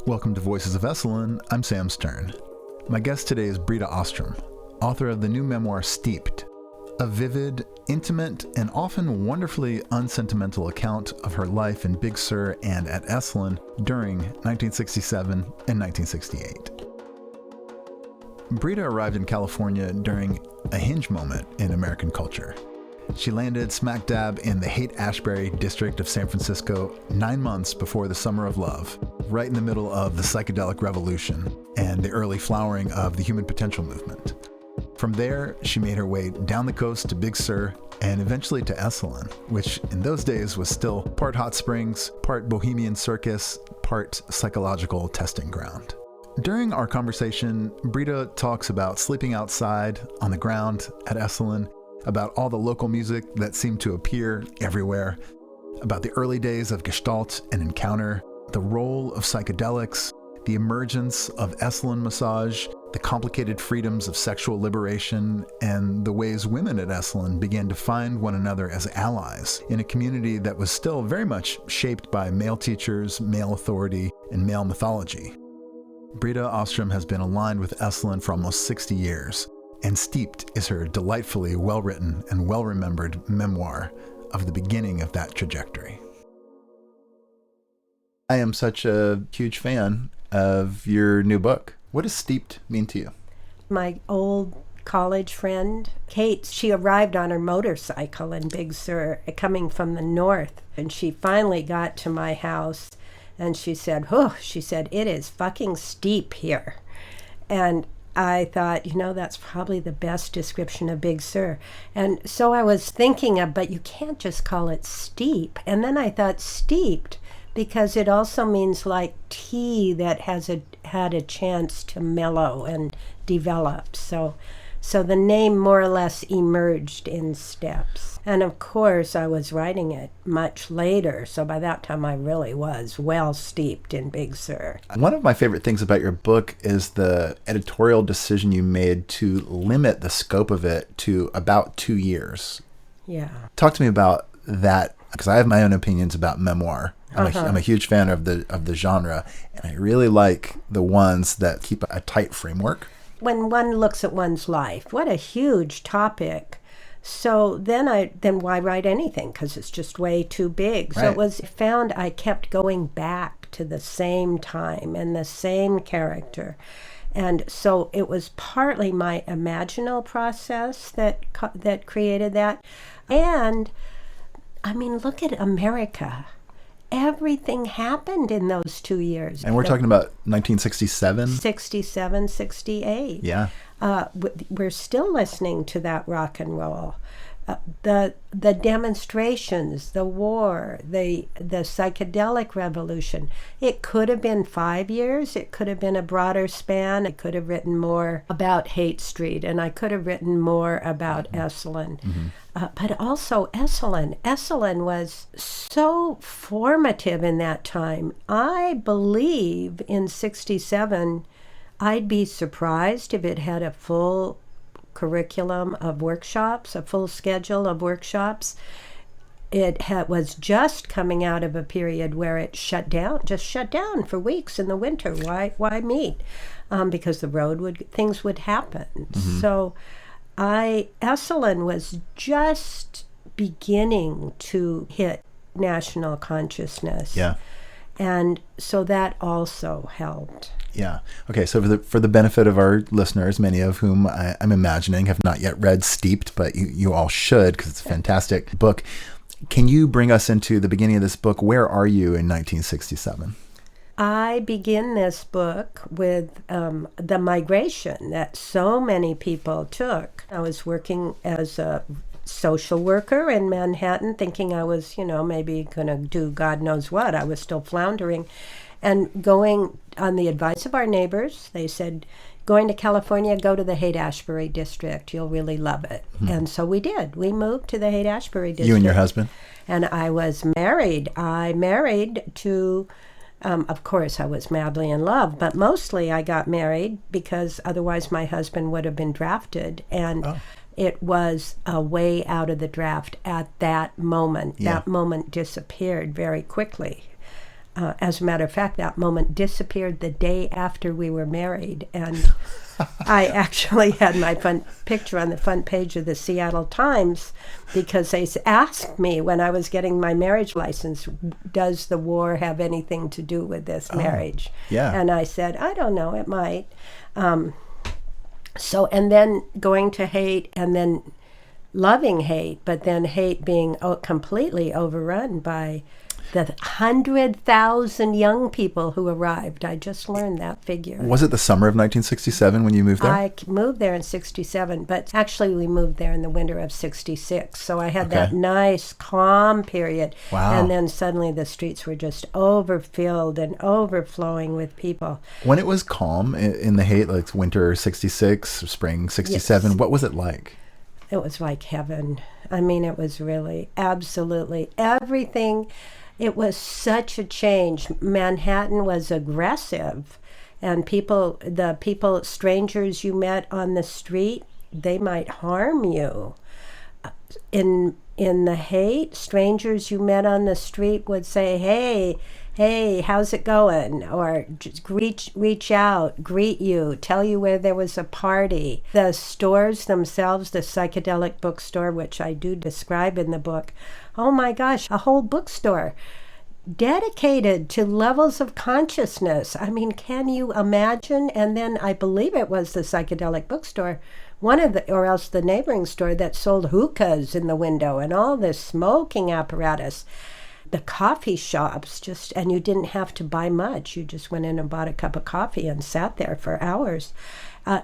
Welcome to Voices of Esalen. I'm Sam Stern. My guest today is Brita Ostrom, author of the new memoir Steeped, a vivid, intimate, and often wonderfully unsentimental account of her life in Big Sur and at Esalen during 1967 and 1968. Brita arrived in California during a hinge moment in American culture. She landed smack dab in the Haight-Ashbury district of San Francisco 9 months before the Summer of Love, right in the middle of the psychedelic revolution and the early flowering of the human potential movement. From there, she made her way down the coast to Big Sur and eventually to Esalen, which in those days was still part hot springs, part bohemian circus, part psychological testing ground. During our conversation, Brita talks about sleeping outside on the ground at Esalen, about all the local music that seemed to appear everywhere, about the early days of Gestalt and Encounter, the role of psychedelics, the emergence of Esalen massage, the complicated freedoms of sexual liberation, and the ways women at Esalen began to find one another as allies in a community that was still very much shaped by male teachers, male authority, and male mythology. Brita Ostrom has been aligned with Esalen for almost 60 years, and Steeped is her delightfully well-written and well-remembered memoir of the beginning of that trajectory. I am such a huge fan of your new book. What does Steeped mean to you? My old college friend, Kate, she arrived on her motorcycle in Big Sur, coming from the north, and she finally got to my house, and she said, it is fucking steep here. And I thought, that's probably the best description of Big Sur. And so I was thinking but you can't just call it steep. And then I thought steeped, because it also means like tea that had a chance to mellow and develop. So the name more or less emerged in steps. And of course, I was writing it much later, so by that time I really was well steeped in Big Sur. One of my favorite things about your book is the editorial decision you made to limit the scope of it to about 2 years. Yeah. Talk to me about that, because I have my own opinions about memoir. I'm a huge fan of the genre, and I really like the ones that keep a tight framework. When one looks at one's life, what a huge topic. So then why write anything? Because it's just way too big. Right. So it was found I kept going back to the same time and the same character. And so it was partly my imaginal process that created that. And, look at America. Everything happened in those 2 years. And we're talking about 1967? 67, 68. Yeah. We're still listening to that rock and roll. The demonstrations, the war, the psychedelic revolution. It could have been 5 years. It could have been a broader span. I could have written more about Haight Street, and I could have written more about Esalen. Mm-hmm. But also Esalen. Esalen was so formative in that time. I believe in 67, I'd be surprised if it had a full curriculum of workshops, a full schedule of workshops. It was just coming out of a period where it shut down for weeks in the winter. Why meet? Because things would happen. Mm-hmm. So Esalen was just beginning to hit national consciousness. Yeah. And so that also helped. Yeah. Okay, so for the benefit of our listeners, many of whom I'm imagining have not yet read Steeped, but you all should, because it's a fantastic book. Can you bring us into the beginning of this book? Where are you in 1967? I begin this book with the migration that so many people took. I was working as a social worker in Manhattan, thinking I was, maybe going to do God knows what. I was still floundering. And going on the advice of our neighbors, they said, going to California, go to the Haight-Ashbury district. You'll really love it. Mm-hmm. And so we did. We moved to the Haight-Ashbury district. You and your husband? And I was married. I married to... of course, I was madly in love, but mostly I got married because otherwise my husband would have been drafted. And it was a way out of the draft at that moment. Yeah. That moment disappeared very quickly. As a matter of fact, that moment disappeared the day after we were married. And I actually had my picture on the front page of the Seattle Times because they asked me when I was getting my marriage license, does the war have anything to do with this marriage? Yeah. And I said, I don't know, it might. And then going to Haight and then loving Haight, but then Haight being completely overrun by the 100,000 young people who arrived. I just learned that figure. Was it the summer of 1967 when you moved there? I moved there in 67, but actually we moved there in the winter of 66. So I had that nice, calm period. Wow. And then suddenly the streets were just overfilled and overflowing with people. When it was calm in the Haight, like winter 66, spring 67, what was it like? It was like heaven. I mean, it was really absolutely everything. It was such a change. Manhattan was aggressive, and strangers you met on the street, they might harm you. In the Haight, strangers you met on the street would say, hey, how's it going? Or just reach out, greet you, tell you where there was a party. The stores themselves, the psychedelic bookstore, which I do describe in the book, oh my gosh, a whole bookstore dedicated to levels of consciousness. I mean, can you imagine? And then I believe it was the psychedelic bookstore, or else the neighboring store that sold hookahs in the window and all this smoking apparatus. The coffee shops, and you didn't have to buy much. You just went in and bought a cup of coffee and sat there for hours.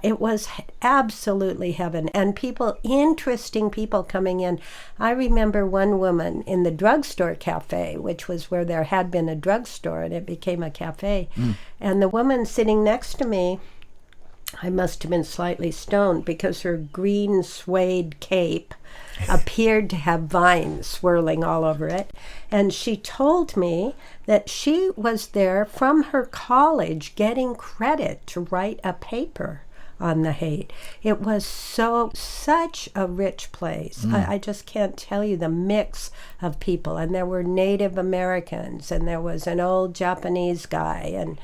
It was absolutely heaven. And interesting people coming in. I remember one woman in the drugstore cafe, which was where there had been a drugstore and it became a cafe. And the woman sitting next to me, I must have been slightly stoned because her green suede cape appeared to have vines swirling all over it. And she told me that she was there from her college getting credit to write a paper on the Haight. It was such a rich place. I just can't tell you the mix of people. And there were Native Americans, and there was an old Japanese guy, and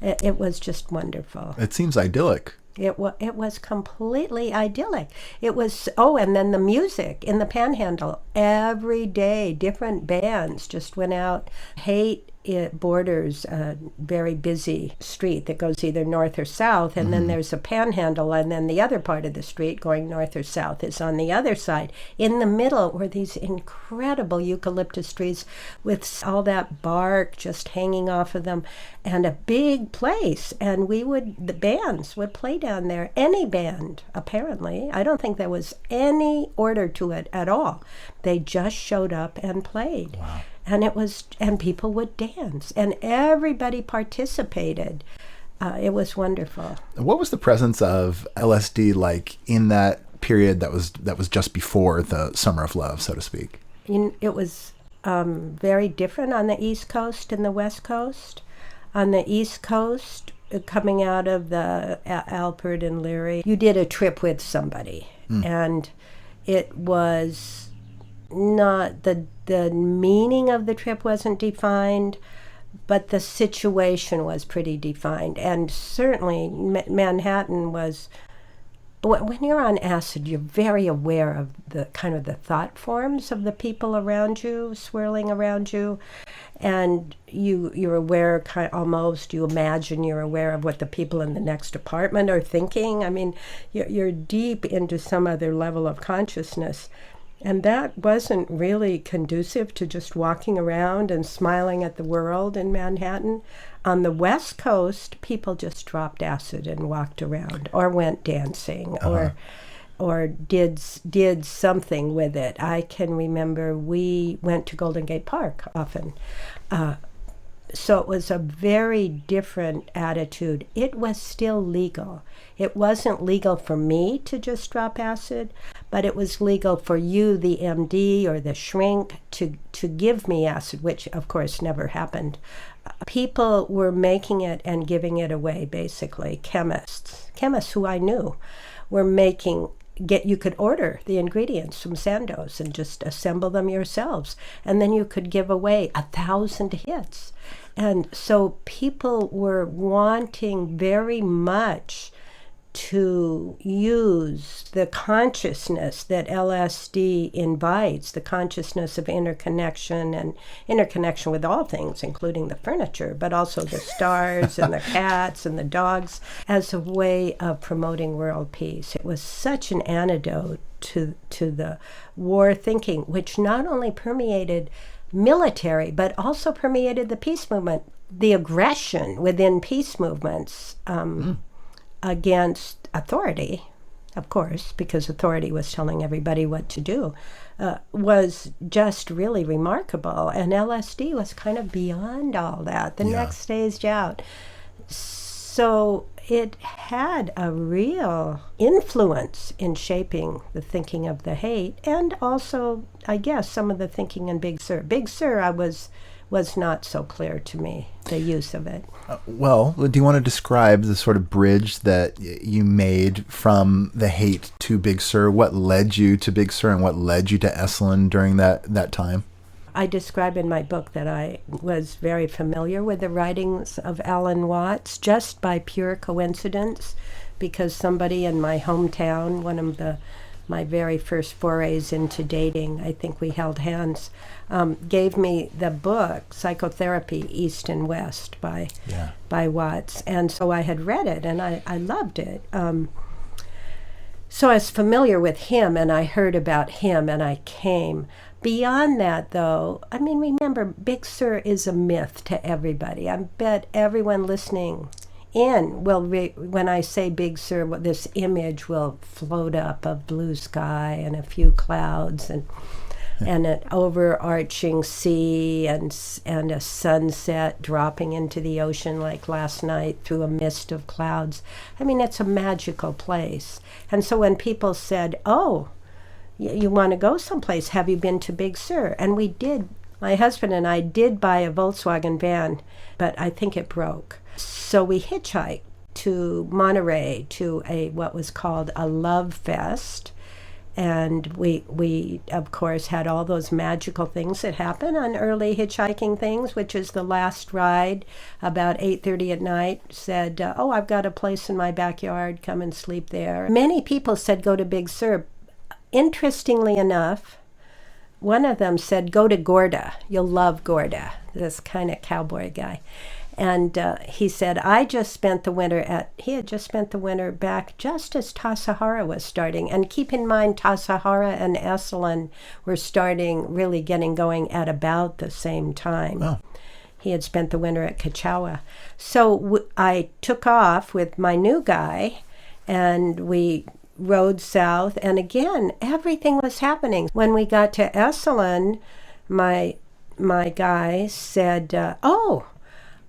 it was just wonderful. It seems idyllic. It was completely idyllic. It was, and then the music in the Panhandle. Every day, different bands just went out. Haight, it borders a very busy street that goes either north or south, and then there's a Panhandle, and then the other part of the street going north or south is on the other side. In the middle were these incredible eucalyptus trees with all that bark just hanging off of them, and a big place. And the bands would play down there. Any band, apparently. I don't think there was any order to it at all. They just showed up and played. Wow. And people would dance, and everybody participated. It was wonderful. What was the presence of LSD like in that period that was just before the Summer of Love, so to speak? It was very different on the East Coast and the West Coast. On the East Coast, coming out of the Alpert and Leary, you did a trip with somebody, and it was not the meaning of the trip wasn't defined, but the situation was pretty defined. And certainly Manhattan was, when you're on acid, you're very aware of the kind of the thought forms of the people around you, swirling around you, and you're aware, you imagine you're aware of what the people in the next apartment are thinking. I mean, you're deep into some other level of consciousness. And that wasn't really conducive to just walking around and smiling at the world in Manhattan. On the West Coast, people just dropped acid and walked around, or went dancing, or did something with it. I can remember we went to Golden Gate Park often. So it was a very different attitude. It was still legal. It wasn't legal for me to just drop acid, but it was legal for you, the MD or the shrink, to give me acid, which of course never happened. People were making it and giving it away, basically. Chemists who I knew were you could order the ingredients from Sandoz and just assemble them yourselves, and then you could give away 1,000 hits. And so people were wanting very much to use the consciousness that LSD invites, the consciousness of interconnection and interconnection with all things, including the furniture, but also the stars and the cats and the dogs, as a way of promoting world peace. It was such an antidote to the war thinking, which not only permeated military, but also permeated the peace movement, the aggression within peace movements. Against authority, of course, because authority was telling everybody what to do, was just really remarkable. And LSD was kind of beyond all that, the next stage out. So it had a real influence in shaping the thinking of the Haight, and also, I guess, some of the thinking in Big Sur. Big Sur was not so clear to me, the use of it. Well, do you want to describe the sort of bridge that you made from the Haight to Big Sur? What led you to Big Sur and what led you to Esalen during that time? I describe in my book that I was very familiar with the writings of Alan Watts just by pure coincidence, because somebody in my hometown, one of my very first forays into dating, I think we held hands, gave me the book, Psychotherapy, East and West by Watts. And so I had read it, and I loved it. So I was familiar with him, and I heard about him, and I came. Beyond that, though, I mean, remember, Big Sur is a myth to everybody. I bet everyone listening in will, when I say Big Sur, this image will float up of blue sky and a few clouds and an overarching sea and a sunset dropping into the ocean like last night through a mist of clouds. I mean, it's a magical place. And so when people said, oh, you want to go someplace, have you been to Big Sur? And we did. My husband and I did buy a Volkswagen van, but I think it broke. So we hitchhiked to Monterey to what was called a love fest. And we of course had all those magical things that happen on early hitchhiking things, which is the last ride about 8:30 at night said, oh, I've got a place in my backyard, come and sleep there. Many people said go to Big Sur. Interestingly enough, one of them said go to Gorda, you'll love Gorda, this kind of cowboy guy. And he said, he had just spent the winter back just as Tassajara was starting. And keep in mind, Tassajara and Esalen were really getting going at about the same time. Oh. He had spent the winter at Kachawa. So I took off with my new guy, and we rode south. And again, everything was happening. When we got to Esalen, my guy said, oh,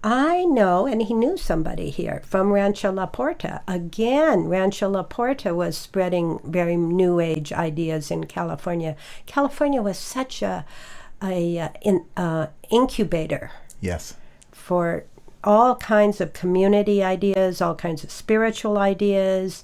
I know, and he knew somebody here from Rancho La Porta. Again, Rancho La Porta was spreading very new age ideas in California. California was such a incubator. Yes. For all kinds of community ideas, all kinds of spiritual ideas.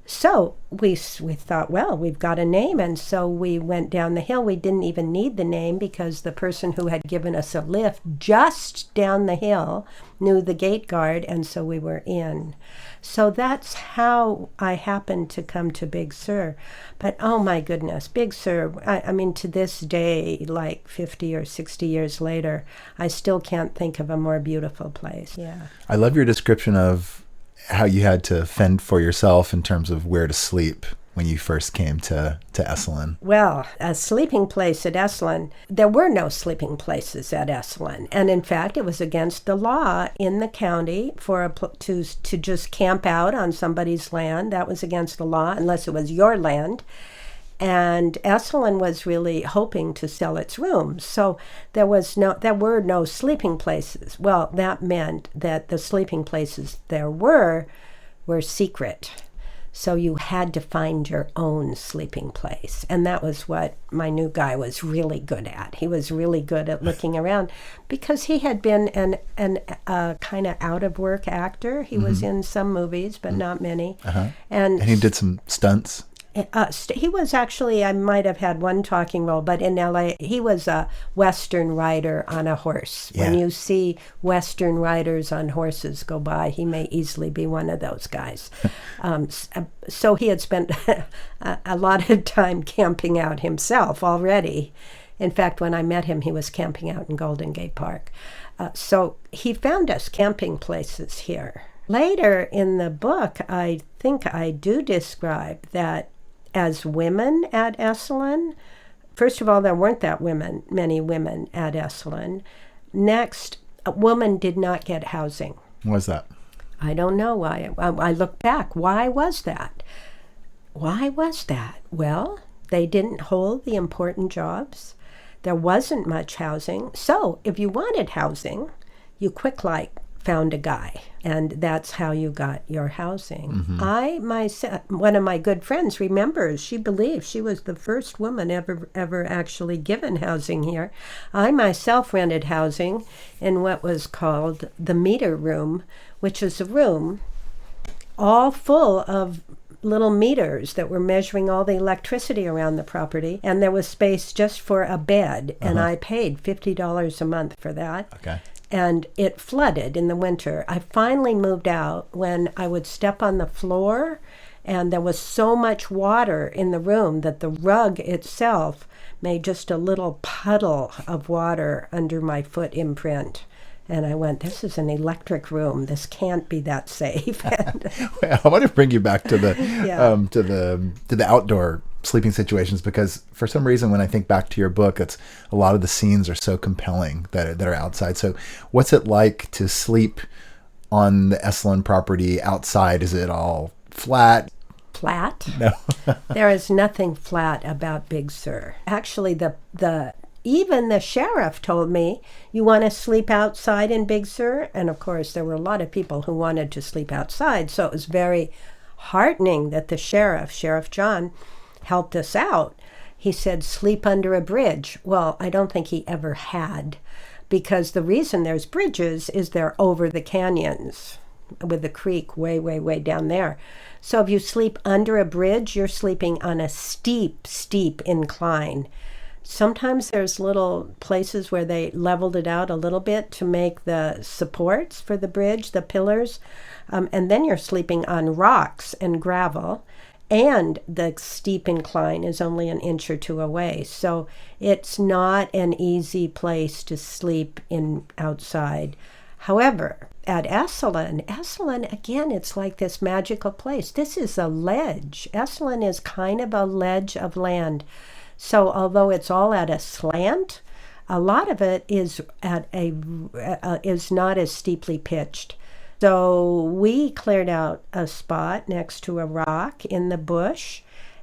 So we thought, well, we've got a name, and so we went down the hill. We didn't even need the name because the person who had given us a lift just down the hill knew the gate guard, and so we were in. So that's how I happened to come to Big Sur. But oh my goodness, Big Sur, I mean, to this day, like 50 or 60 years later, I still can't think of a more beautiful place. Yeah. I love your description of how you had to fend for yourself in terms of where to sleep when you first came to Esalen. Well, a sleeping place at Esalen, there were no sleeping places at Esalen. And in fact, it was against the law in the county to just camp out on somebody's land. That was against the law, unless it was your land. And Esalen was really hoping to sell its rooms. So there were no sleeping places. Well, that meant that the sleeping places there were secret. So you had to find your own sleeping place. And that was what my new guy was really good at. He was really good at looking around because he had been an kind of out-of-work actor. He was in some movies, but not many. And he did some stunts. He was actually, I might have had one talking role, but in LA, he was a Western rider on a horse. Yeah. When you see Western riders on horses go by, he may easily be one of those guys. So he had spent a lot of time camping out himself already. In fact, when I met him, he was camping out in Golden Gate Park. So he found us camping places here. Later in the book, I think I do describe that as women at Esalen. First of all, there weren't many women at Esalen. Next, a woman did not get housing. What was that? I don't know why. I look back. Why was that? Why was that? Well, they didn't hold the important jobs. There wasn't much housing. So if you wanted housing, you found a guy, and that's how you got your housing. One of my good friends remembers, she believes she was the first woman ever actually given housing here. I myself rented housing in what was called the meter room, which is a room all full of little meters that were measuring all the electricity around the property, and there was space just for a bed, and I paid $50 a month for that. Okay. And it flooded in the winter. I finally moved out when I would step on the floor, and there was so much water in the room that the rug itself made just a little puddle of water under my foot imprint. And I went, this is an electric room. This can't be that safe. Well, I want to bring you back to the to the outdoor sleeping situations, because for some reason when I think back to your book, it's a lot of the scenes are so compelling that are outside. So what's it like to sleep on the Esalen property outside? Is it all flat? Flat? No. There is nothing flat about Big Sur. Actually, even the sheriff told me, you want to sleep outside in Big Sur? And of course, there were a lot of people who wanted to sleep outside. So it was very heartening that the Sheriff John, helped us out. He said, sleep under a bridge. Well, I don't think he ever had, because the reason there's bridges is they're over the canyons with the creek way, way, way down there. So if you sleep under a bridge, you're sleeping on a steep, steep incline. Sometimes there's little places where they leveled it out a little bit to make the supports for the bridge, the pillars, and then you're sleeping on rocks and gravel, and the steep incline is only an inch or two away. So it's not an easy place to sleep in outside. However, at Esalen, again, it's like this magical place. This is a ledge. Esalen is kind of a ledge of land. So although it's all at a slant, a lot of it is is not as steeply pitched. So we cleared out a spot next to a rock in the bush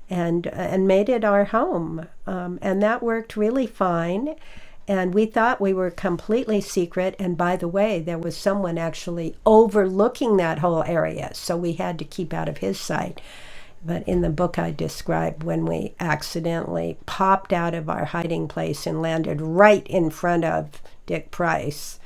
and made it our home. And that worked really fine. And we thought we were completely secret. And by the way, there was someone actually overlooking that whole area. So we had to keep out of his sight. But in the book, I described when we accidentally popped out of our hiding place and landed right in front of Dick Price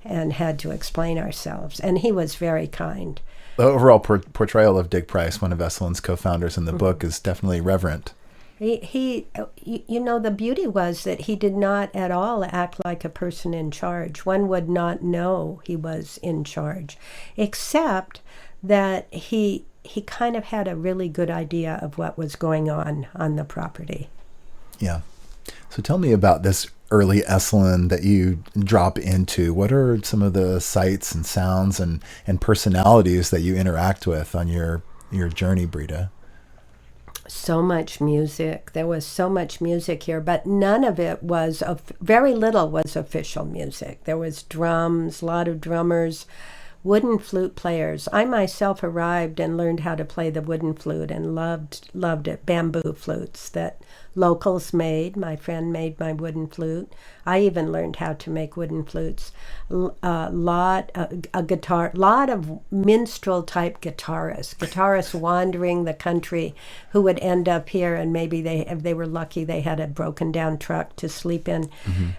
and had to explain ourselves. And he was very kind. The overall portrayal of Dick Price, one of Esalen's co-founders in the book, is definitely reverent. He, the beauty was that he did not at all act like a person in charge. One would not know he was in charge, except that he kind of had a really good idea of what was going on the property. Yeah. So tell me about this early Esalen that you drop into. What are some of the sights and sounds and personalities that you interact with on your journey, Brita? So much music. There was so much music here, but none of it was, very little was official music. There was drums, a lot of drummers, wooden flute players. I myself arrived and learned how to play the wooden flute and loved it. Bamboo flutes that locals made. My friend made my wooden flute. I even learned how to make wooden flutes. A lot of minstrel type guitarists wandering the country who would end up here, and maybe if they were lucky, they had a broken down truck to sleep in.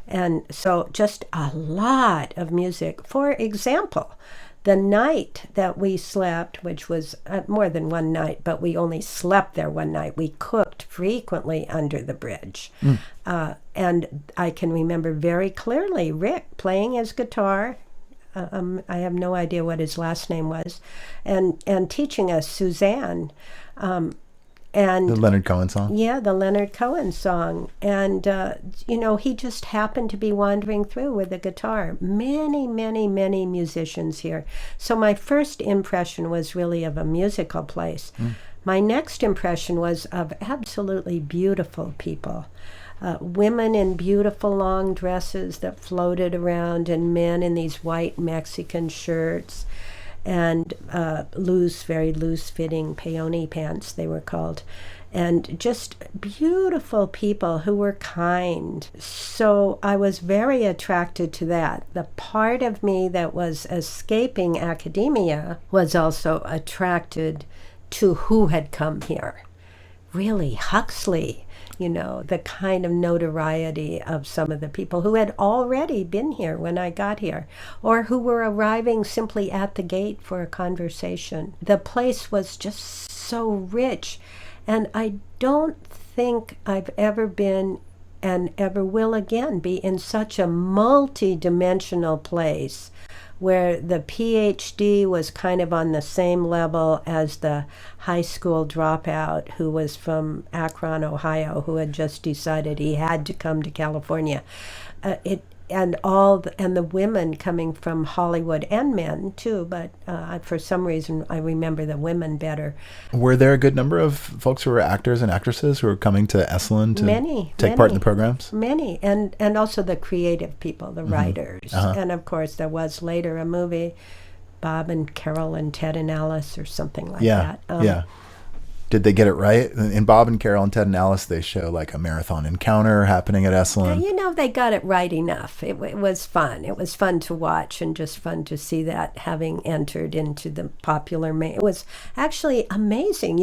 And so just a lot of music. For example, The night that we slept, which was more than one night, but we only slept there one night, we cooked frequently under the bridge. And I can remember very clearly Rick playing his guitar. I have no idea what his last name was, and teaching us Suzanne. And the Leonard Cohen song? Yeah, the Leonard Cohen song. And, he just happened to be wandering through with a guitar. Many, many, many musicians here. So my first impression was really of a musical place. My next impression was of absolutely beautiful people. Women in beautiful long dresses that floated around, and men in these white Mexican shirts, and very loose-fitting peony pants, they were called, and just beautiful people who were kind. So I was very attracted to that. The part of me that was escaping academia was also attracted to who had come here. Really, Huxley, the kind of notoriety of some of the people who had already been here when I got here, or who were arriving simply at the gate for a conversation. The place was just so rich, and I don't think I've ever been and ever will again be in such a multi-dimensional place where the PhD was kind of on the same level as the high school dropout who was from Akron, Ohio, who had just decided he had to come to California. And the women coming from Hollywood, and men too, but for some reason I remember the women better. Were there a good number of folks who were actors and actresses who were coming to Esalen to take part in the programs? Many, and also the creative people, the writers. And of course there was later a movie, Bob and Carol and Ted and Alice, or something like that. Yeah. Did they get it right? In Bob and Carol and Ted and Alice, they show like a marathon encounter happening at Esalen. They got it right enough. It was fun. It was fun to watch, and just fun to see that having entered into the popular. It was actually amazing.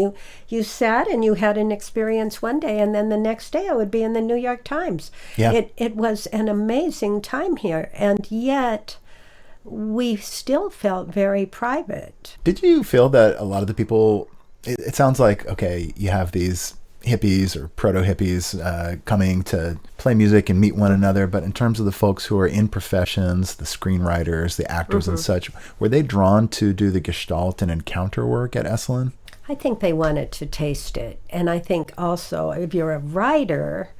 You sat and you had an experience one day, and then the next day it would be in the New York Times. Yeah. It was an amazing time here, and yet we still felt very private. Did you feel that a lot of the people... It sounds like, okay, you have these hippies or proto-hippies coming to play music and meet one another, but in terms of the folks who are in professions, the screenwriters, the actors and such, were they drawn to do the Gestalt and encounter work at Esalen? I think they wanted to taste it. And I think also if you're a writer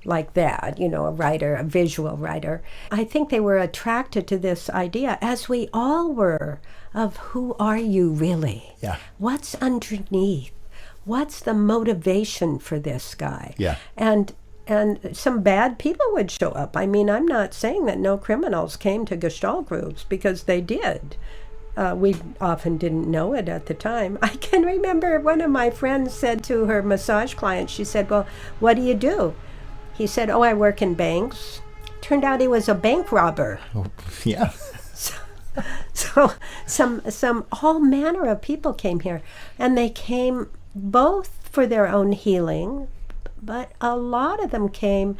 like that, a visual writer, I think they were attracted to this idea, as we all were, of who are you really? Yeah. What's underneath? What's the motivation for this guy? Yeah. And some bad people would show up. I mean, I'm not saying that no criminals came to Gestalt groups, because they did. We often didn't know it at the time. I can remember one of my friends said to her massage client, she said, "Well, what do you do?" He said, "Oh, I work in banks." Turned out he was a bank robber. Oh, yeah. So some all manner of people came here, and they came both for their own healing, but a lot of them came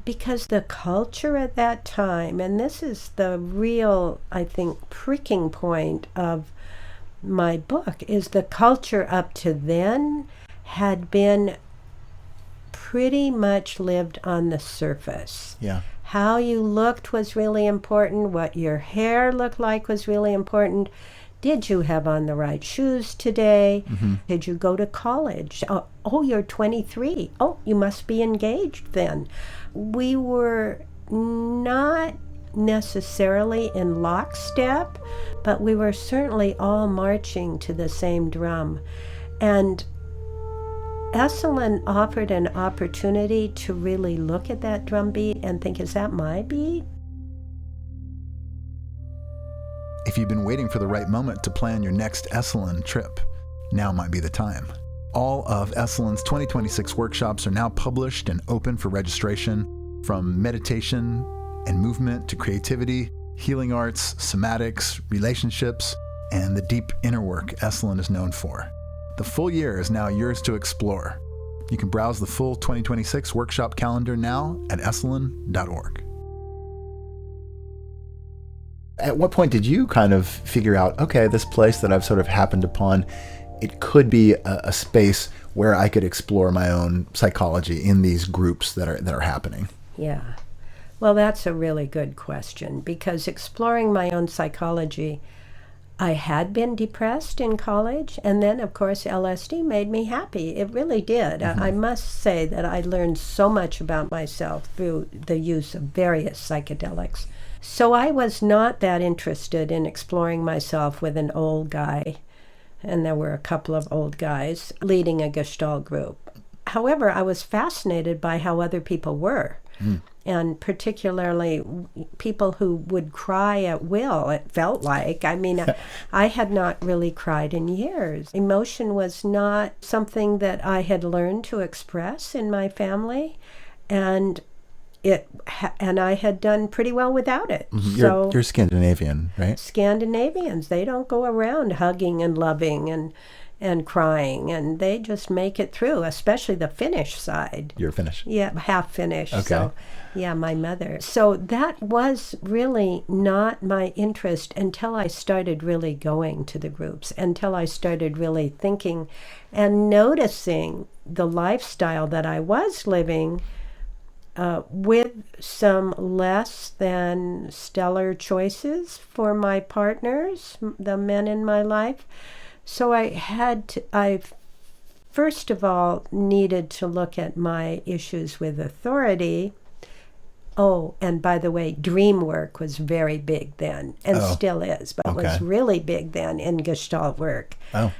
because the culture at that time, and this is the real, I think, pricking point of my book, is the culture up to then had been pretty much lived on the surface. Yeah. How you looked was really important. What your hair looked like was really important. Did you have on the right shoes today? Did you go to college? Oh, you're 23. Oh, you must be engaged then. We were not necessarily in lockstep, but we were certainly all marching to the same drum. And Esalen offered an opportunity to really look at that drum beat and think, is that my beat? If you've been waiting for the right moment to plan your next Esalen trip, now might be the time. All of Esalen's 2026 workshops are now published and open for registration, from meditation and movement to creativity, healing arts, somatics, relationships, and the deep inner work Esalen is known for. The full year is now yours to explore. You can browse the full 2026 workshop calendar now at esalen.org. At what point did you kind of figure out, okay, this place that I've sort of happened upon, it could be a space where I could explore my own psychology in these groups that are happening? Yeah. Well, that's a really good question, because exploring my own psychology, I had been depressed in college, and then, of course, LSD made me happy. It really did. I must say that I learned so much about myself through the use of various psychedelics. So I was not that interested in exploring myself with an old guy, and there were a couple of old guys leading a Gestalt group. However, I was fascinated by how other people were. And particularly people who would cry at will, it felt like. I mean, I had not really cried in years. Emotion was not something that I had learned to express in my family, and I had done pretty well without it. So You're Scandinavian, right? Scandinavians, they don't go around hugging and loving and crying, and they just make it through, especially the Finnish side. You're Finnish? Yeah, half Finnish. Okay. So, yeah, my mother. So that was really not my interest until I started really going to the groups, until I started really thinking and noticing the lifestyle that I was living with some less than stellar choices for my partners, the men in my life. So I first of all needed to look at my issues with authority. Oh, and by the way, dream work was very big then, and still is, but it was really big then in Gestalt work.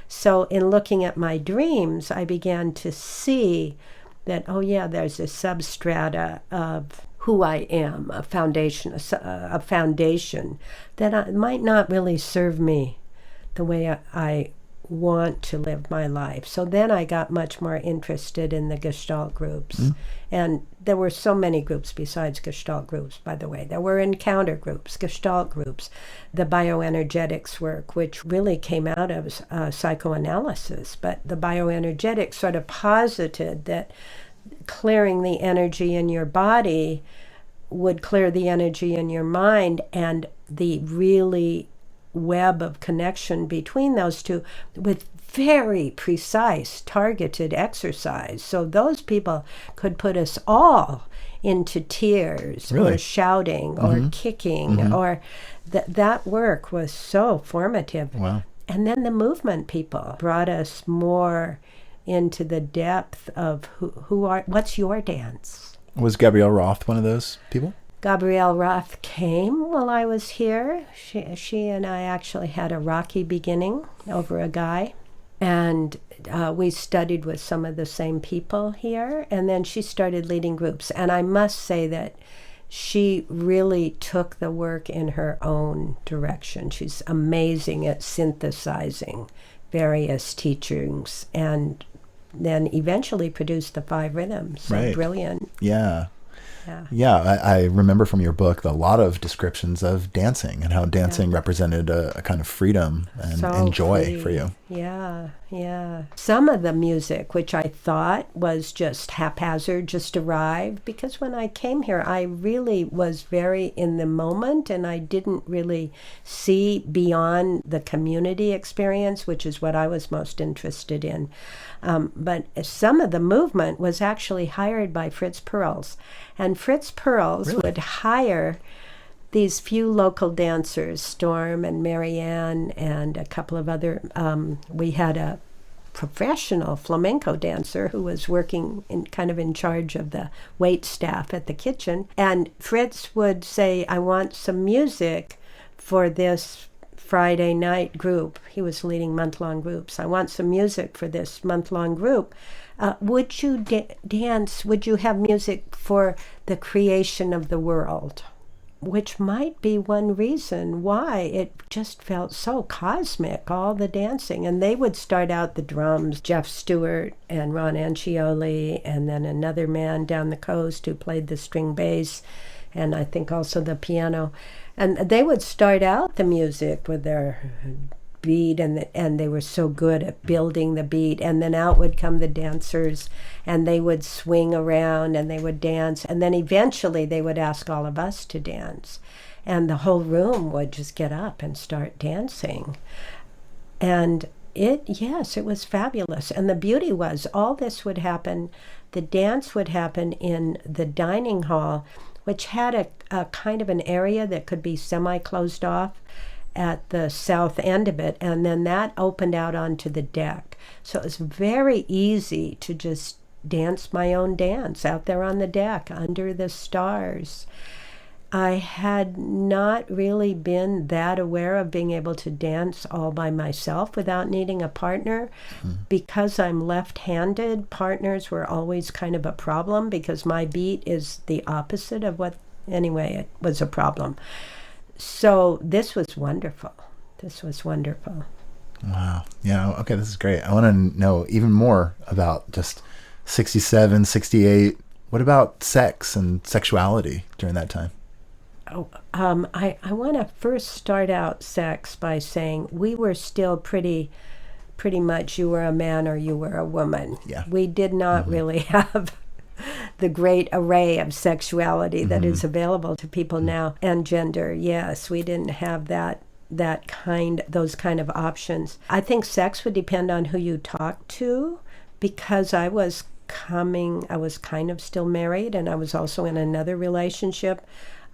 So in looking at my dreams, I began to see that, there's a substrata of who I am, a foundation that might not really serve me the way I want to live my life. So then I got much more interested in the Gestalt groups. And there were so many groups besides Gestalt groups, by the way. There were encounter groups, Gestalt groups, the bioenergetics work, which really came out of psychoanalysis. But the bioenergetics sort of posited that clearing the energy in your body would clear the energy in your mind, and the really web of connection between those two with very precise targeted exercise. So those people could put us all into tears or shouting or kicking or that work was so formative. Wow. And then the movement people brought us more into the depth of what's your dance? Was Gabrielle Roth one of those people? Gabrielle Roth came while I was here. She and I actually had a rocky beginning over a guy. And we studied with some of the same people here. And then she started leading groups. And I must say that she really took the work in her own direction. She's amazing at synthesizing various teachings and then eventually produced the 5 rhythms. So brilliant. Yeah. I remember from your book a lot of descriptions of dancing and how dancing represented a kind of freedom and joy for you. Yeah. Some of the music, which I thought was just haphazard, just arrived, because when I came here, I really was very in the moment, and I didn't really see beyond the community experience, which is what I was most interested in. But some of the movement was actually hired by Fritz Perls. And Fritz Perls would hire these few local dancers, Storm and Marianne and a couple of other, we had a professional flamenco dancer who was working in charge of the wait staff at the kitchen. And Fritz would say, I want some music for this Friday night group. He was leading month-long groups. I want some music for this month-long group. Would you dance? Would you have music for the creation of the world? Which might be one reason why it just felt so cosmic, all the dancing. And they would start out the drums, Jeff Stewart and Ron Ancioli, and then another man down the coast who played the string bass, and I think also the piano. And they would start out the music with their beat, and they were so good at building the beat, and then out would come the dancers, and they would swing around and they would dance, and then eventually they would ask all of us to dance. and the whole room would just get up and start dancing. And yes, it was fabulous. And the beauty was all this would happen, the dance would happen in the dining hall, which had a kind of an area that could be semi-closed off at the south end of it, and then that opened out onto the deck. So it was very easy to just dance my own dance out there on the deck under the stars. I had not really been that aware of being able to dance all by myself without needing a partner. Because I'm left-handed, partners were always kind of a problem because my beat is the opposite of what, anyway, it was a problem. So this was wonderful. This was wonderful. Wow. Yeah. Okay. This is great. I want to know even more about just 67, 68. What about sex and sexuality during that time? I want to first start out sex by saying we were still pretty much you were a man or you were a woman. Yeah. We did not really have the great array of sexuality that is available to people now, and gender. Yes, we didn't have those kind of options. I think sex would depend on who you talk to, because I was kind of still married, and I was also in another relationship.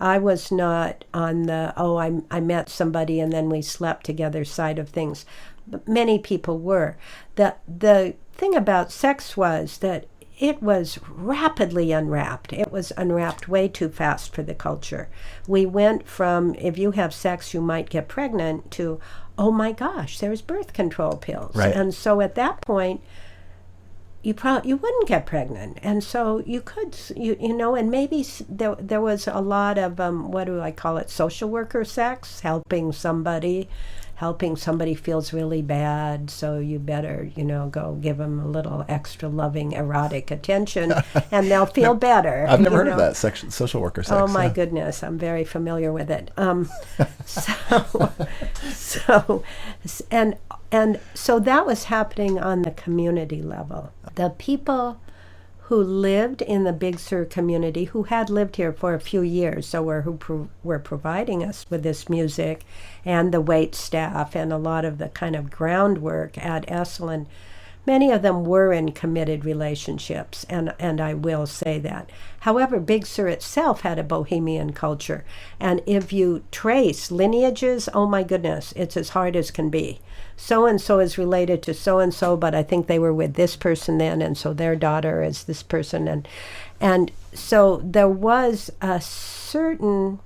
I was not on the, I met somebody and then we slept together side of things. But many people were. The thing about sex was that it was rapidly unwrapped. It was unwrapped way too fast for the culture. We went from, if you have sex, you might get pregnant, to, oh my gosh, there's birth control pills. Right. And so at that point, you wouldn't get pregnant. And so you could, and maybe there was a lot of, what do I call it, social worker sex, helping somebody feels really bad, so you better, go give them a little extra loving erotic attention, and they'll feel better. I've never heard of that social worker sex. Oh my goodness, I'm very familiar with it. So that was happening on the community level. The people who lived in the Big Sur community, who had lived here for a few years, who were providing us with this music, and the wait staff, and a lot of the kind of groundwork at Esalen, many of them were in committed relationships, and I will say that. However, Big Sur itself had a bohemian culture, and if you trace lineages, oh my goodness, it's as hard as can be. So-and-so is related to so-and-so, but I think they were with this person then, and so their daughter is this person. And so there was a certain...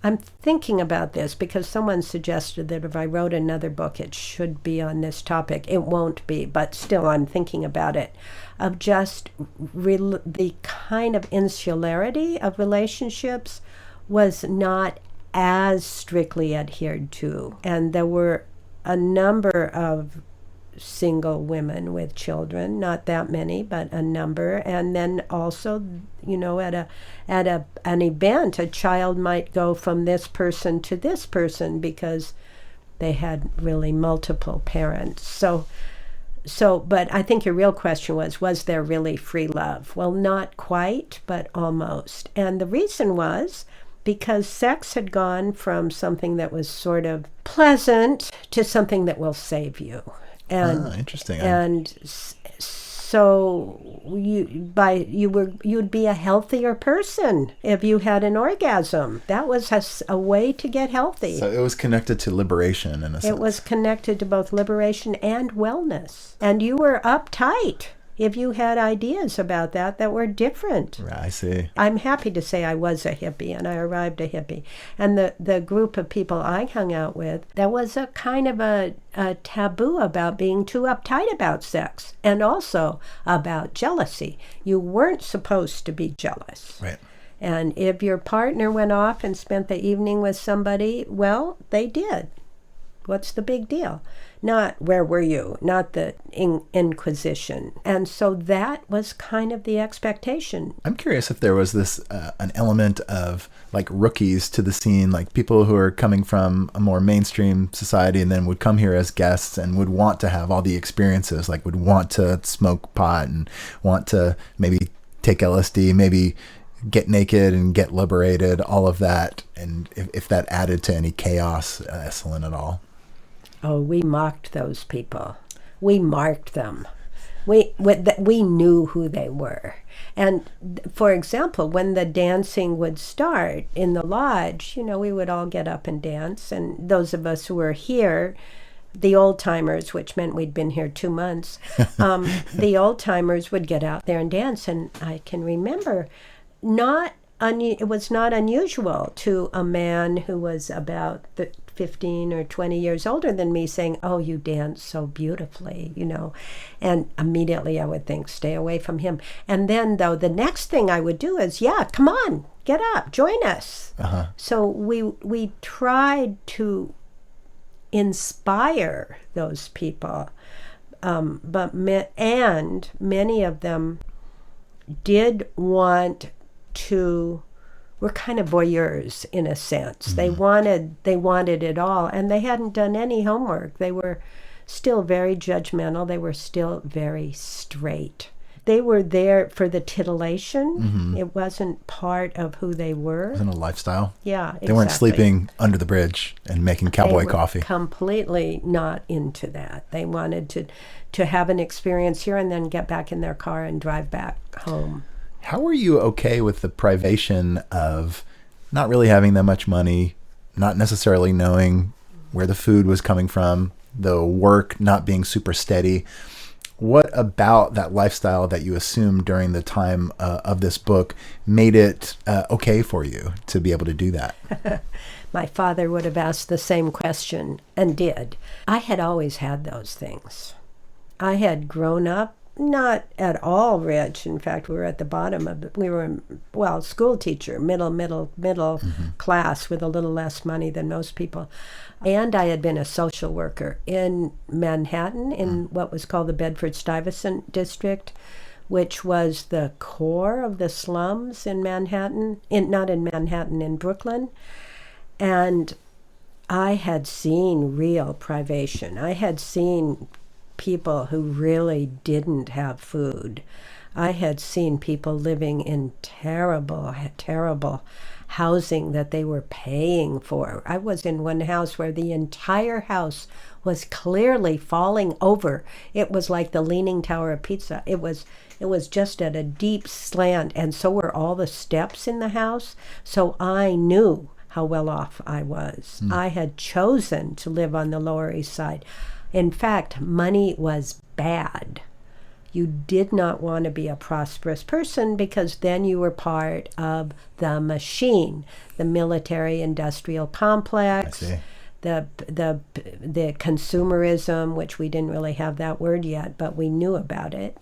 I'm thinking about this because someone suggested that if I wrote another book, it should be on this topic. It won't be, but still I'm thinking about it, of just the kind of insularity of relationships was not as strictly adhered to. And there were a number of single women with children, not that many, but a number. And then also, at an event, a child might go from this person to this person because they had really multiple parents. So, but I think your real question was there really free love? Well, not quite, but almost. And the reason was because sex had gone from something that was sort of pleasant to something that will save you. And interesting. And so you'd be a healthier person if you had an orgasm. That was a way to get healthy. So it was connected to liberation in a sense. It was connected to both liberation and wellness. And you were uptight if you had ideas about that were different. Right, I see. I'm happy to say I was a hippie, and I arrived a hippie. And the group of people I hung out with, there was a kind of a taboo about being too uptight about sex, and also about jealousy. You weren't supposed to be jealous. Right. And if your partner went off and spent the evening with somebody, well, they did. What's the big deal? Not where were you, not the Inquisition. And so that was kind of the expectation. I'm curious if there was this an element of like rookies to the scene, like people who are coming from a more mainstream society and then would come here as guests and would want to have all the experiences, like would want to smoke pot and want to maybe take LSD, maybe get naked and get liberated, all of that, and if that added to any chaos, Esalen, at all? Oh, we mocked those people. We marked them. We knew who they were. And for example, when the dancing would start in the lodge, we would all get up and dance. And those of us who were here, the old timers, which meant we'd been here 2 months, the old timers would get out there and dance. And I can remember it was not unusual to a man who was about 15 or 20 years older than me saying, "Oh, you dance so beautifully," and immediately I would think, stay away from him. And then, though, the next thing I would do is, yeah, come on, get up, join us. Uh-huh. So we tried to inspire those people, but many of them did want to. Were kind of voyeurs in a sense. Mm-hmm. They wanted it all, and they hadn't done any homework. They were still very judgmental. They were still very straight. They were there for the titillation. Mm-hmm. It wasn't part of who they were. It wasn't a lifestyle. Yeah, exactly. They weren't sleeping under the bridge and making cowboy coffee. Completely not into that. They wanted to have an experience here and then get back in their car and drive back home. How were you okay with the privation of not really having that much money, not necessarily knowing where the food was coming from, the work not being super steady? What about that lifestyle that you assumed during the time of this book made it okay for you to be able to do that? My father would have asked the same question and did. I had always had those things. I had grown up not at all rich. In fact, we were at the bottom of it. We were, school teacher, middle mm-hmm. class with a little less money than most people. And I had been a social worker in Manhattan in what was called the Bedford-Stuyvesant district, which was the core of the slums in Manhattan, not in Manhattan, in Brooklyn. And I had seen real privation. I had seen people who really didn't have food. I had seen people living in terrible housing that they were paying for. I was in one house where the entire house was clearly falling over. It was like the Leaning Tower of Pisa. It was just at a deep slant, and so were all the steps in the house. So I knew how well off I was. I had chosen to live on the Lower East Side. In fact, money was bad. You did not want to be a prosperous person because then you were part of the machine, the military-industrial complex, the consumerism, which we didn't really have that word yet, but we knew about it.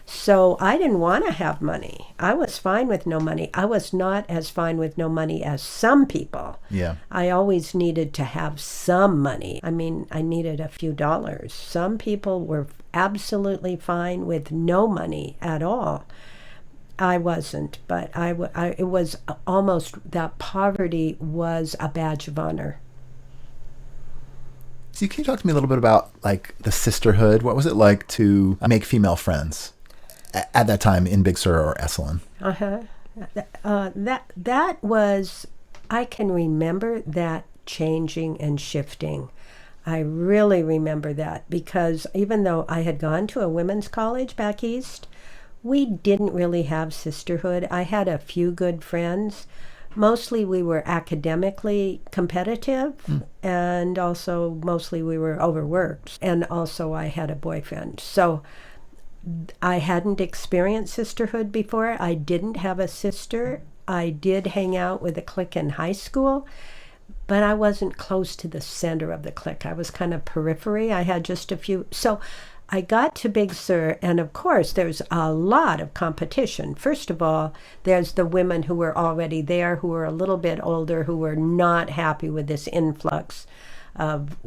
So I didn't want to have money. I was fine with no money. I was not as fine with no money as some people. Yeah. I always needed to have some money. I mean, I needed a few dollars. Some people were absolutely fine with no money at all. I wasn't, but it was almost that poverty was a badge of honor. So can you talk to me a little bit about like the sisterhood? What was it like to make female friends at that time in Big Sur or Esalen? That was, I can remember that changing and shifting. I really remember that because even though I had gone to a women's college back east, we didn't really have sisterhood. I had a few good friends. Mostly we were academically competitive, and also mostly we were overworked. And also I had a boyfriend. So I hadn't experienced sisterhood before. I didn't have a sister. I did hang out with a clique in high school, but I wasn't close to the center of the clique. I was kind of periphery. I had just a few. So I got to Big Sur, and of course there's a lot of competition. First of all, there's the women who were already there, who were a little bit older, who were not happy with this influx of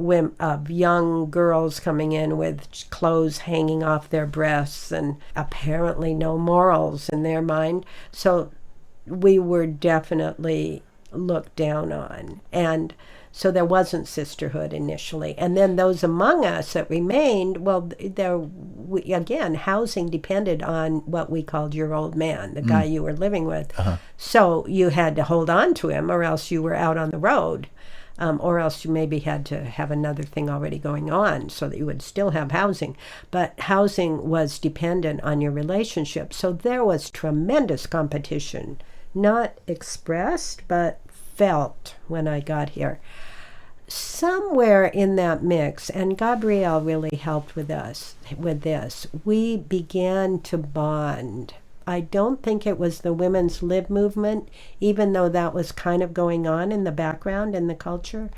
young girls coming in with clothes hanging off their breasts and apparently no morals in their mind. So we were definitely looked down on. And So there wasn't sisterhood initially. And then those among us that remained, well, again, housing depended on what we called your old man, the guy you were living with. So you had to hold on to him, or else you were out on the road. Or else you maybe had to have another thing already going on so that you would still have housing. But housing was dependent on your relationship. So there was tremendous competition, not expressed, but felt when I got here. Somewhere in that mix, and Gabrielle really helped with us with this, we began to bond. I don't think it was the women's lib movement, even though that was kind of going on in the background in the culture.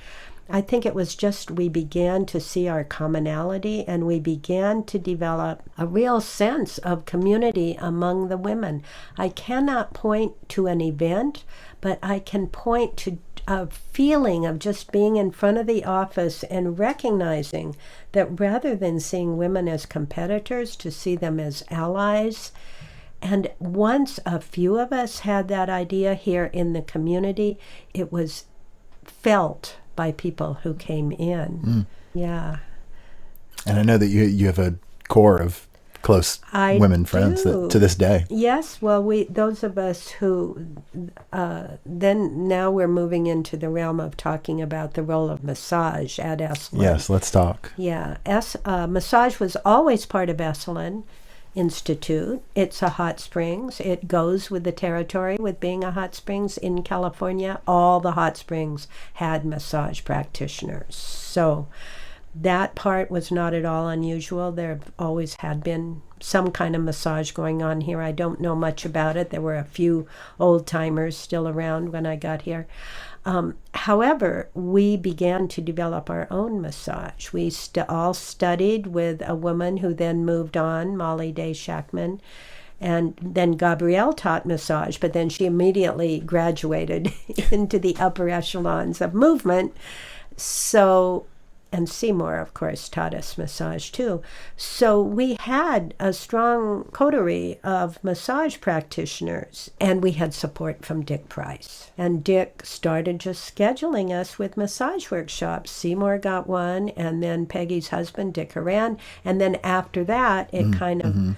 I think it was just we began to see our commonality, and we began to develop a real sense of community among the women. I cannot point to an event, but I can point to a feeling of just being in front of the office and recognizing that rather than seeing women as competitors, to see them as allies. And once a few of us had that idea here in the community, it was felt by people who came in. Yeah. And I know that you have a core of close women friends that, to this day. Yes, well, those of us who then now we're moving into the realm of talking about the role of massage at Esalen. Yes, let's talk. Yeah, massage was always part of Esalen Institute. It's a hot springs. It goes with the territory with being a hot springs in California. All the hot springs had massage practitioners. So that part was not at all unusual. There always had been some kind of massage going on here. I don't know much about it. There were a few old timers still around when I got here. However, we began to develop our own massage. We all studied with a woman who then moved on, Molly Day Shackman, and then Gabrielle taught massage, but then she immediately graduated into the upper echelons of movement. So, and Seymour, of course, taught us massage too. So we had a strong coterie of massage practitioners, and we had support from Dick Price. And Dick started just scheduling us with massage workshops. Seymour got one, and then Peggy's husband, Dick Horan. And then after that, it kind of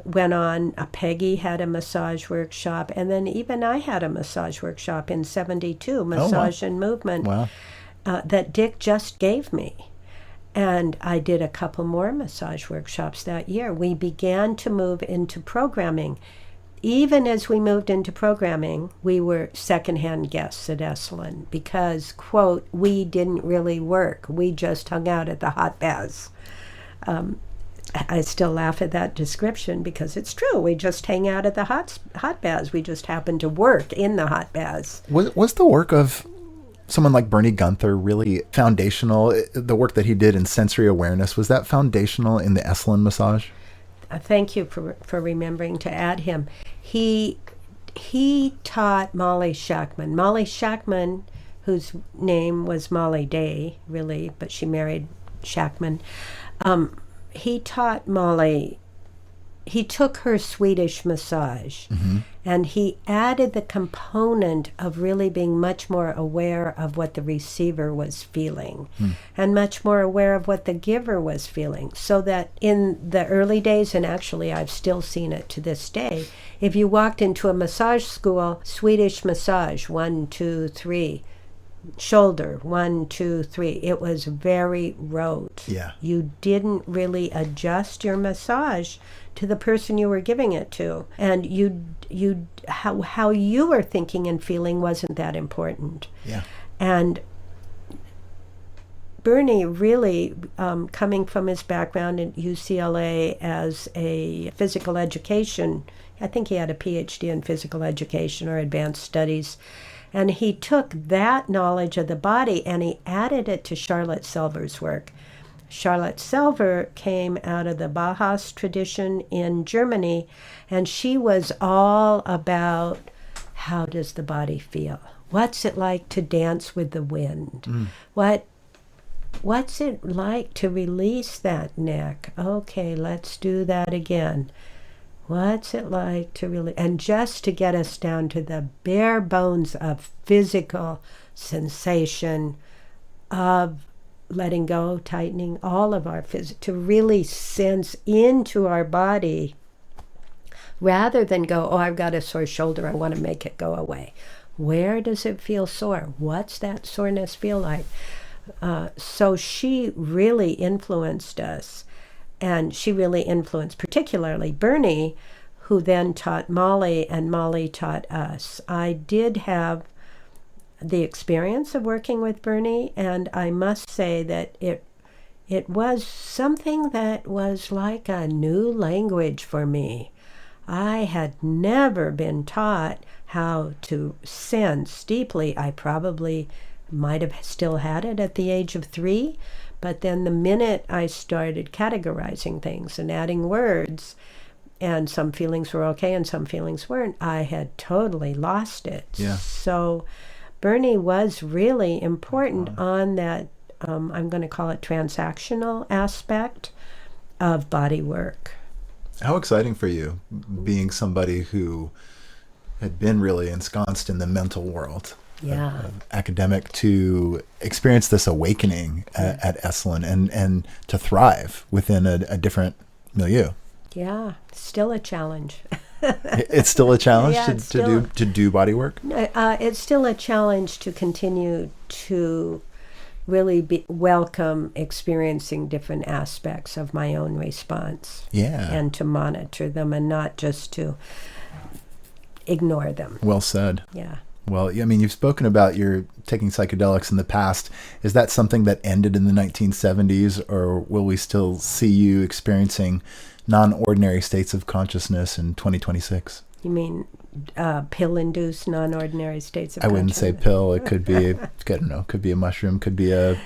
went on. Peggy had a massage workshop, and then even I had a massage workshop in 72, massage and movement. Wow. That Dick just gave me. And I did a couple more massage workshops that year. We began to move into programming. Even as we moved into programming, we were secondhand guests at Esalen because, quote, we didn't really work. We just hung out at the hot baths. I still laugh at that description because it's true. We just hang out at the hot baths. We just happen to work in the hot baths. Was the work of someone like Bernie Gunther really foundational? The work that he did in sensory awareness, was that foundational in the Esalen massage? Thank you for remembering to add him. He taught Molly Shackman. Molly Shackman, whose name was Molly Day, really, but she married Shackman. He taught Molly. He took her Swedish massage, and he added the component of really being much more aware of what the receiver was feeling and much more aware of what the giver was feeling. So that in the early days, and actually I've still seen it to this day, if you walked into a massage school, Swedish massage, 1, 2, 3, shoulder, 1, 2, 3. It was very rote. Yeah. You didn't really adjust your massage to the person you were giving it to, and how you were thinking and feeling wasn't that important. Yeah. And Bernie really, coming from his background at UCLA as a physical education, I think he had a PhD in physical education or advanced studies, and he took that knowledge of the body and he added it to Charlotte Selver's work. Charlotte Selver came out of the Bauhaus tradition in Germany, and she was all about how does the body feel? What's it like to dance with the wind? What's it like to release that neck? Okay, let's do that again. What's it like to really, and just to get us down to the bare bones of physical sensation, of letting go, tightening all of our to really sense into our body rather than go, oh, I've got a sore shoulder, I want to make it go away. Where does it feel sore? What's that soreness feel like? So she really influenced us, and she really influenced particularly Bernie, who then taught Molly, and Molly taught us. I did have the experience of working with Bernie, and I must say that it was something that was like a new language for me. I had never been taught how to sense deeply. I probably might have still had it at the age of 3, but then the minute I started categorizing things and adding words, and some feelings were okay and some feelings weren't, I had totally lost it. Yeah. So Bernie was really important on that, I'm going to call it transactional aspect of body work. How exciting for you, being somebody who had been really ensconced in the mental world, academic, to experience this awakening at Esalen and to thrive within a different milieu. Yeah, still a challenge. It's still a challenge to do body work? It's still a challenge to continue to really welcome experiencing different aspects of my own response. Yeah. And to monitor them and not just to ignore them. Well said. Yeah. Well, I mean, you've spoken about your taking psychedelics in the past. Is that something that ended in the 1970s, or will we still see you experiencing non-ordinary states of consciousness in 2026? You mean pill-induced non-ordinary states of consciousness? I wouldn't say pill. It could be, I don't know, could be a mushroom, could be a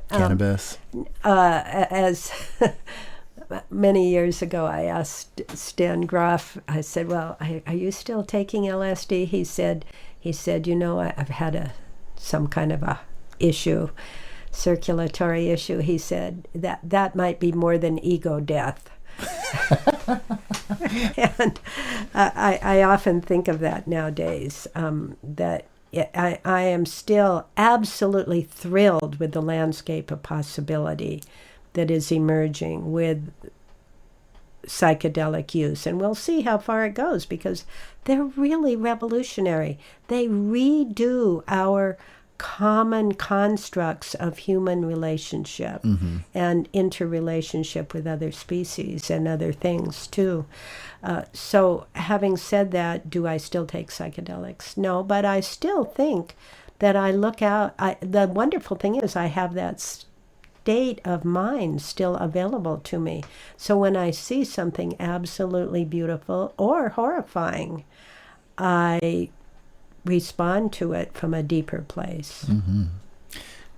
cannabis. As many years ago, I asked Stan Groff, I said, well, are you still taking LSD? He said, you know, I've had some kind of a issue, circulatory issue. He said, that might be more than ego death. And I often think of that nowadays, that I am still absolutely thrilled with the landscape of possibility that is emerging with psychedelic use. And we'll see how far it goes, because they're really revolutionary. They redo our common constructs of human relationship and interrelationship with other species and other things too. So having said that, do I still take psychedelics? No, but I still think that I look out. The wonderful thing is I have that state of mind still available to me. So when I see something absolutely beautiful or horrifying, I respond to it from a deeper place.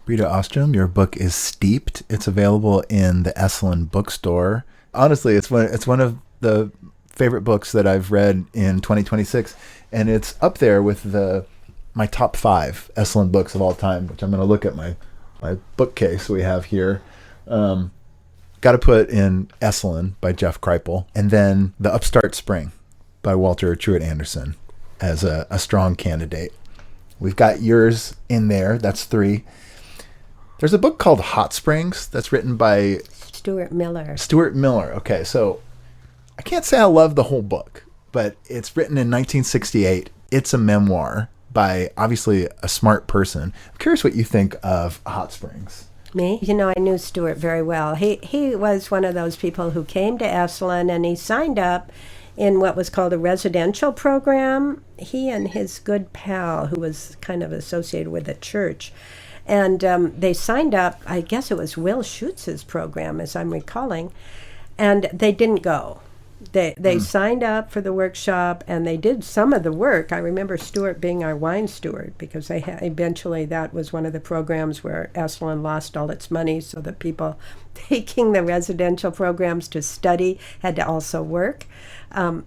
Brita Ostrom, your book is Steeped. It's available in the Esalen bookstore. Honestly, it's one of the favorite books that I've read in 2026, and it's up there with my top 5 Esalen books of all time, which I'm going to look at my bookcase we have here. Got to put in Esalen by Jeff Kripal, and then The Upstart Spring by Walter Truett Anderson as a strong candidate. We've got yours in there. That's 3. There's a book called Hot Springs that's written by Stuart Miller. Okay, so I can't say I love the whole book, but it's written in 1968. It's a memoir by obviously a smart person. I'm curious what you think of Hot Springs. Me? You know, I knew Stuart very well. He was one of those people who came to Esalen, and he signed up in what was called a residential program. He and his good pal, who was kind of associated with the church, and they signed up, I guess it was Will Schutz's program, as I'm recalling, and they didn't go. They signed up for the workshop, and they did some of the work. I remember Stuart being our wine steward, because eventually that was one of the programs where Esalen lost all its money, so the people taking the residential programs to study had to also work.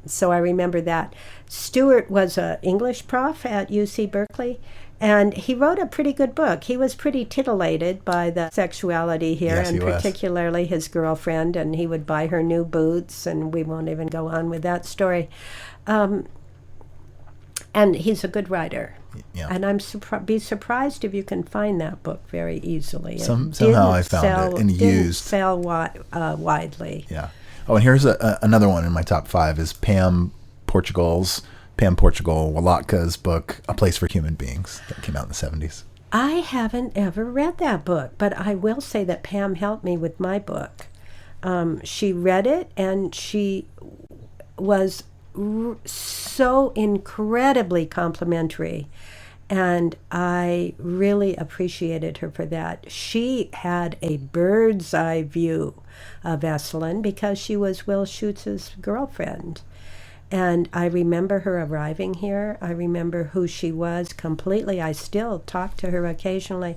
So I remember that. Stuart was an English prof at UC Berkeley, and he wrote a pretty good book. He was pretty titillated by the sexuality here, yes, and particularly his girlfriend, and he would buy her new boots, and we won't even go on with that story. And he's a good writer. Yeah. And be surprised if you can find that book very easily. Somehow I found it and used. Sell widely. Yeah. Oh, and here's another one in my top 5 is Pam Portugal Wolotka's book, A Place for Human Beings, that came out in the 70s. I haven't ever read that book, but I will say that Pam helped me with my book. She read it, and she was so incredibly complimentary, and I really appreciated her for that. She had a bird's eye view of Esalen because she was Will Schutz's girlfriend. And I remember her arriving here. I remember who she was completely. I still talk to her occasionally.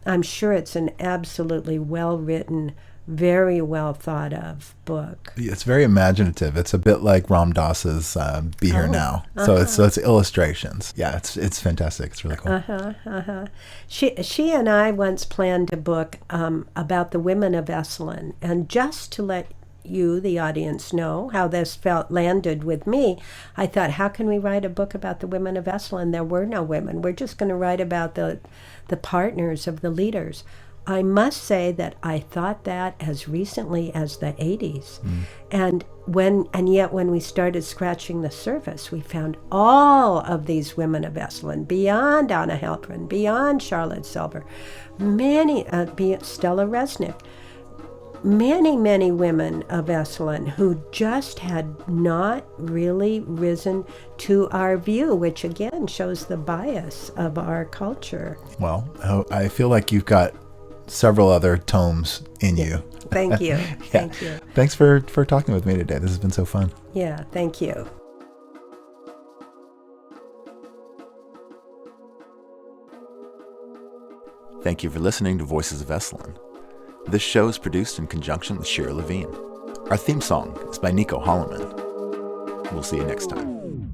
I'm sure it's an absolutely well-written, very well thought of book. It's very imaginative. It's a bit like Ram Dass's Be Here Now. So it's illustrations. Yeah, it's fantastic. It's really cool. She and I once planned a book about the women of Esalen, and just to let you, the audience, know how this landed with me, I thought, how can we write a book about the women of Esalen? There were no women. We're just going to write about the partners of the leaders. I must say that I thought that as recently as the 80s. And yet when we started scratching the surface, we found all of these women of Esalen, beyond Anna Helprin, beyond Charlotte Silver, many, Stella Resnick, many women of Esalen who just had not really risen to our view, which again shows the bias of our culture. Well, I feel like you've got several other tomes in you. Thank you. Thank you. Thanks for talking with me today. This has been so fun. Yeah, thank you. Thank you for listening to Voices of Esalen. This show is produced in conjunction with Shira Levine. Our theme song is by Nico Holloman. We'll see you next time.